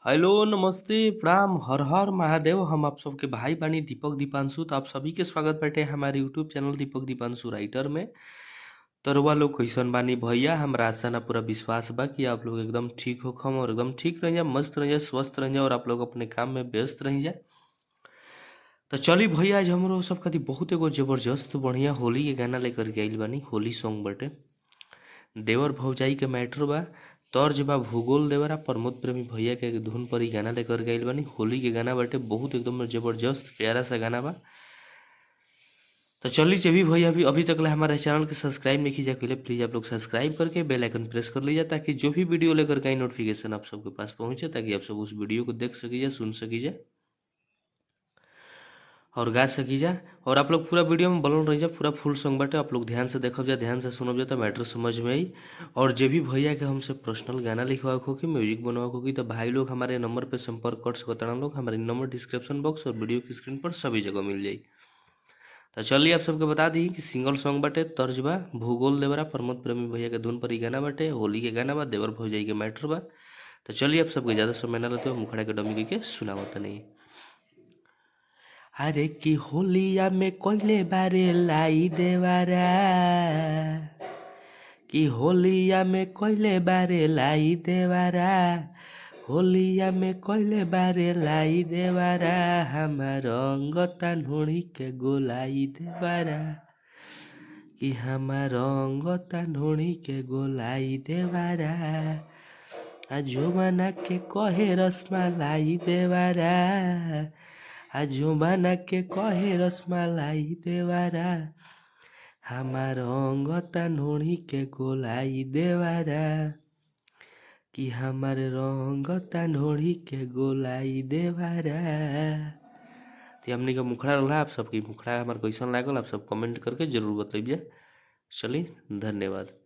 Hello, नमस्ते, प्रणाम, हर हर महादेव। हम आप सबके भाई बानी दीपक दीपांशु। तो आप सभी के स्वागत बाटे हमारे यूट्यूब चैनल दीपक दीपांशु राइटर में। तो रउआ लोग कइसन बानी भैया? हमरा आशा ना पूरा विश्वास बा कि आप लोग एकदम ठीक होखम और एकदम ठीक रह जाए, मस्त रह जाए, स्वस्थ रह जाए और आप लोग अपने काम में व्यस्त रह जाए। तो चली भैया, आज हमरो सब खातिर बहुत एगो जबरदस्त बढ़िया होली के गाना लेकर के आइल बानी। होली सॉन्ग बाटे, देवर भौजाई के मैटर बा, तर्ज बा भूगोल देवरा प्रमोद प्रेमी भैया के धुन पर ही गाना लेकर गइल बानी। होली के गाना बाटे, बहुत एकदम जबरदस्त प्यारा सा गाना बा। तो चलिए जब भी भैया अभी तक हमारे चैनल के सब्सक्राइब नहीं कीजिए पहले, प्लीज आप लोग सब्सक्राइब करके बेल आइकन प्रेस कर लीजिए, ताकि जो भी वीडियो लेकर के नोटिफिकेशन आप सबके पास पहुंचे, ताकि आप सब उस वीडियो को देख सकीजिए, सुन सकीजिए और गा सकीजा। और आप लोग पूरा वीडियो में बनल रही जा, पूरा फुल सॉन्ग बाटे, आप लोग ध्यान से देखब जा, ध्यान से सुनब जा, तो मैटर समझ में आई। और जे भी भैया के हमसे पर्सनल गाना लिखवा हो कि म्यूजिक बनवा हो तो भाई लोग हमारे नंबर पे संपर्क कर सकते हैं। लोग हमारे नंबर डिस्क्रिप्शन बॉक्स और वीडियो की स्क्रीन पर सभी जगह मिल जाई। तो चलिए आप सबके बता दी कि सिंगल सॉन्ग बाटे, तर्ज बा भूगोल देवरा प्रमोद प्रेमी भैया के धुन पर ही गाना बाटे, होली के गाना बा, देवर भौजाई के मैटर बा। तो चलिए आप सबके ज़्यादा समय ना लेते हो, मुखड़ा के डमी के सुनावत नहीं। अरे की होलिया में कोइले बारे लाई देवारा, कि होलिया में कोइले बारे लाई देवारा, होलिया में कोइले बारे लाई देवारा, हमार अंग तनहुड़ी के गोलाई देवारा, कि हमार अंग तनहुड़ी के गोलाई देवारा, जुबाना के कहे रसमलाई देवारा, जुबाना के कहे रसमलाई देवारा, हमार अंग तनहुड़ी के गोलाई देवारा, कि हमार रंग तनहुड़ी के गोलाई देवारा। तो हमने का मुखड़ा रहा, आप सबकी मुखड़ा हमारे कैसन लागल आप सब कमेंट करके जरूर बताइए। चलिए, धन्यवाद।